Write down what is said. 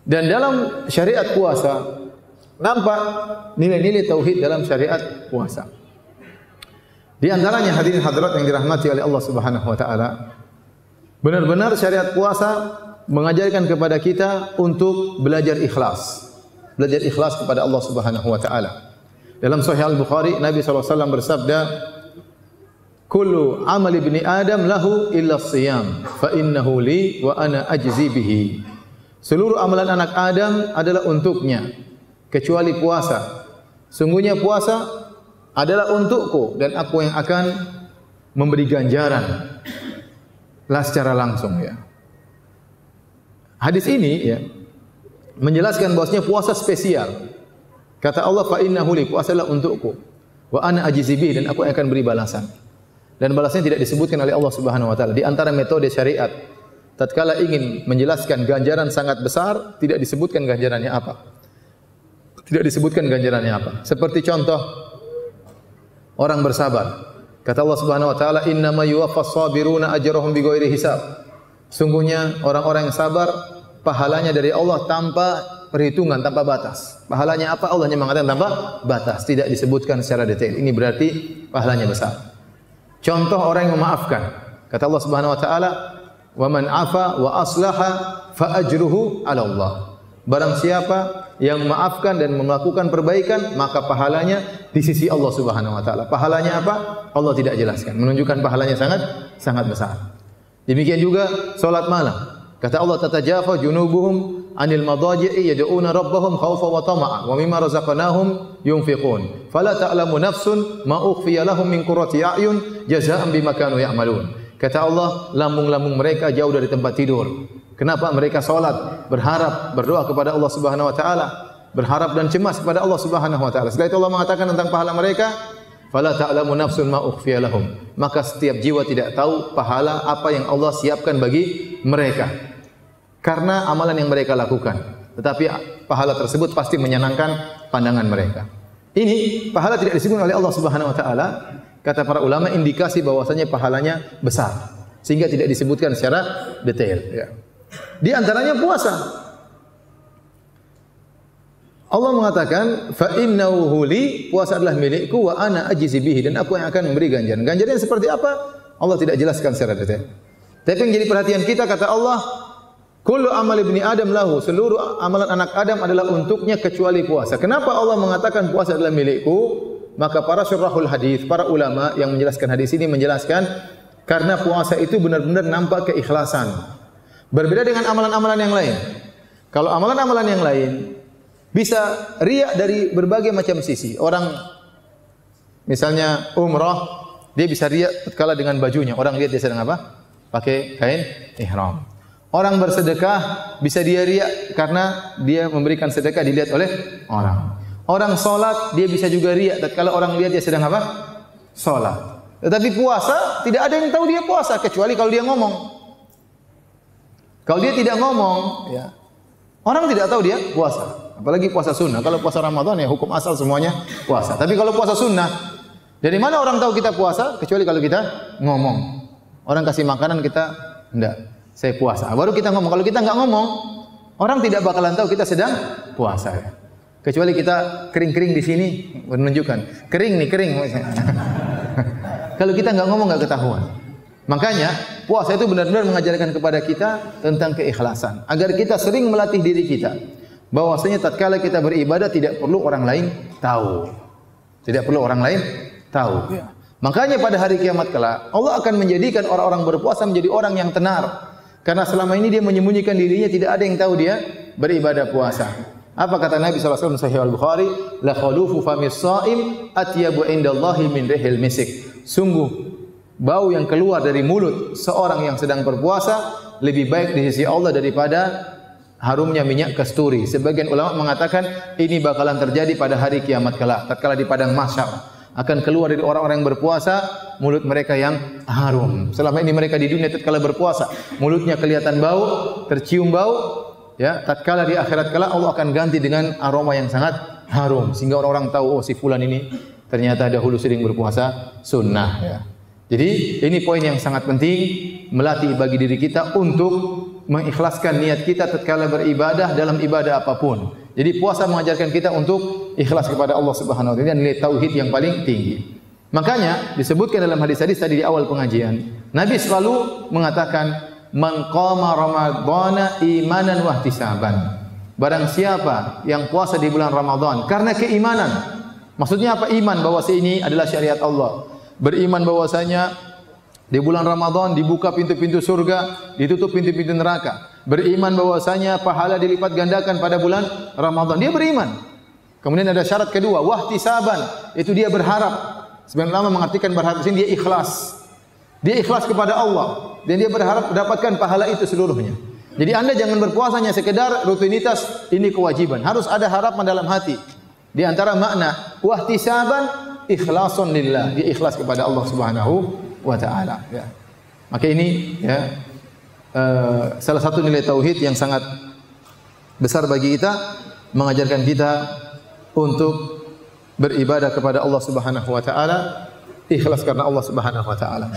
Dan dalam syariat puasa nampak nilai-nilai tauhid dalam syariat puasa. Di antaranya hadirin hadirat yang dirahmati oleh Allah Subhanahu wa taala, benar-benar syariat puasa mengajarkan kepada kita untuk belajar ikhlas. Belajar ikhlas kepada Allah Subhanahu wa taala. Dalam Sahih Al-Bukhari Nabi sallallahu alaihi wasallam bersabda, "Kullu amal ibni Adam lahu illa as-siyam, fa innahu li wa ana ajzi bihi." Seluruh amalan anak Adam adalah untuknya kecuali puasa. Sungguhnya puasa adalah untukku dan aku yang akan memberi ganjaran lah secara langsung ya. Hadis ini ya menjelaskan bahwasanya puasa spesial. Kata Allah, fa innahu li, puasa adalah untukku wa ana ajzi bihi, dan aku yang akan beri balasan. Dan balasannya tidak disebutkan oleh Allah Subhanahu wa taala. Di antara metode syariat tatkala ingin menjelaskan ganjaran sangat besar, tidak disebutkan ganjarannya apa. Tidak disebutkan ganjarannya apa. Seperti contoh orang bersabar. Kata Allah Subhanahu wa taala, "Innama yuwaffas sabiruna ajrahum bighairi hisab." Sungguhnya orang-orang yang sabar pahalanya dari Allah tanpa perhitungan, tanpa batas. Pahalanya apa? Allah hanya mengatakan tanpa batas, tidak disebutkan secara detail. Ini berarti pahalanya besar. Contoh orang yang memaafkan. Kata Allah Subhanahu wa taala, "Wa man 'afa wa aslaha fa ajruhu 'ala Allah." Barang siapa yang memaafkan dan melakukan perbaikan, maka pahalanya di sisi Allah Subhanahu wa taala. Pahalanya apa? Allah tidak jelaskan. Menunjukkan pahalanya sangat besar. Demikian juga salat malam. Kata Allah, "Tatajafa junubuhum 'anil madaji'i yad'una rabbahum khaufan wa tama'a wa mimma razaqnahum yunfiqun. Fala ta'lamu nafsun ma ukhfiya lahum min qurrati a'yun jazaa'an bima kanu ya'malun." Kata Allah, lambung-lambung mereka jauh dari tempat tidur. Kenapa? Mereka salat, berharap, berdoa kepada Allah Subhanahu wa taala, berharap dan cemas kepada Allah Subhanahu wa taala. Setelah itu Allah mengatakan tentang pahala mereka, "Fala ta'lamu nafsun ma ukhfiya lahum." Maka setiap jiwa tidak tahu pahala apa yang Allah siapkan bagi mereka karena amalan yang mereka lakukan. Tetapi pahala tersebut pasti menyenangkan pandangan mereka. Ini pahala tidak disebut oleh Allah Subhanahu wa taala. Kata para ulama, indikasi bahwasanya pahalanya besar sehingga tidak disebutkan secara detail ya. Di antaranya puasa. Allah mengatakan, "Fa innahu li", puasa adalah milikku, wa ana ajzi bihi, dan aku yang akan memberi ganjaran. Ganjarannya seperti apa? Allah tidak jelaskan secara detail. Tapi yang jadi perhatian kita, kata Allah, "Kullu amal ibni Adam lahu", seluruh amalan anak Adam adalah untuknya kecuali puasa. Kenapa Allah mengatakan puasa adalah milikku? Maka para syurahul hadis, para ulama yang menjelaskan hadis ini menjelaskan karena puasa itu benar-benar nampak keikhlasan. Berbeda dengan amalan-amalan yang lain. Kalau amalan-amalan yang lain bisa riya dari berbagai macam sisi. Orang misalnya umrah, dia bisa riya tatkala dengan bajunya. Orang lihat dia sedang apa? Pakai kain ihram. Orang bersedekah bisa dia riya karena dia memberikan sedekah dilihat oleh orang. Orang salat dia bisa juga riya tatkala orang lihat dia sedang apa? Salat. Tetapi puasa tidak ada yang tahu dia puasa kecuali kalau dia ngomong. Kalau dia tidak ngomong, ya, orang tidak tahu dia puasa. Apalagi puasa sunnah. Kalau puasa Ramadan ya hukum asal semuanya puasa. Tapi kalau puasa sunnah, dari mana orang tahu kita puasa? Kecuali kalau kita ngomong. Orang kasih makanan kita, enggak, saya puasa. Baru kita ngomong. Kalau kita enggak ngomong, orang tidak bakalan tahu kita sedang puasa. Ya. Kecuali kita kering-kering di sini menunjukkan kering nih, kering. Kalau kita enggak ngomong enggak ketahuan. Makanya puasa itu benar-benar mengajarkan kepada kita tentang keikhlasan, agar kita sering melatih diri kita bahwasanya tatkala kita beribadah tidak perlu orang lain tahu. Tidak perlu orang lain tahu. Ya. Makanya pada hari kiamat kelak Allah akan menjadikan orang-orang berpuasa menjadi orang yang tenar. Karena selama ini dia menyembunyikan dirinya, tidak ada yang tahu dia beribadah puasa. Apa kata Nabi sallallahu alaihi wasallam Sahih Al-Bukhari? "La khalufu famis shaim atyabu indallahi min rihil misik." Sungguh bau yang keluar dari mulut seorang yang sedang berpuasa lebih baik di sisi Allah daripada harumnya minyak kasturi. Sebagian ulama mengatakan ini bakalan terjadi pada hari kiamat kelak. Tatkala di padang mahsyar akan keluar dari orang-orang yang berpuasa mulut mereka yang harum. Selama ini mereka di dunia tatkala berpuasa mulutnya kelihatan bau, tercium bau, ya. Tatkala di akhirat kelak Allah akan ganti dengan aroma yang sangat harum sehingga orang-orang tahu, oh si fulan ini ternyata dahulu sering berpuasa sunnah, ya. Jadi ini poin yang sangat penting, melatih bagi diri kita untuk mengikhlaskan niat kita tatkala beribadah dalam ibadah apapun. Jadi puasa mengajarkan kita untuk ikhlas kepada Allah Subhanahu wa taala, nilai tauhid yang paling tinggi. Makanya disebutkan dalam hadis-hadis tadi di awal pengajian, Nabi selalu mengatakan man qama ramadhana imanan wa ihtisaban. Barang siapa yang puasa di bulan Ramadan karena keimanan. Maksudnya apa? Iman bahwa ini adalah syariat Allah. Beriman bahwasanya di bulan Ramadan dibuka pintu-pintu surga, ditutup pintu-pintu neraka. Beriman bahwasanya pahala dilipat gandakan pada bulan Ramadan. Dia beriman. Kemudian ada syarat kedua, wahtisaban, itu dia berharap. Sebagian ulama mengartikan berharap di sini dia ikhlas. Dia ikhlas kepada Allah dan dia berharap mendapatkan pahala itu seluruhnya. Jadi Anda jangan berpuasa hanya sekedar rutinitas, ini kewajiban. Harus ada harapan dalam hati. Di antara makna wahtisaban, ikhlasun lillah, dia ikhlas kepada Allah Subhanahu wa taala, ya. Maka ini ya salah satu nilai tauhid yang sangat besar bagi kita, mengajarkan kita untuk beribadah kepada Allah Subhanahu wa taala, ikhlas karena Allah Subhanahu wa taala.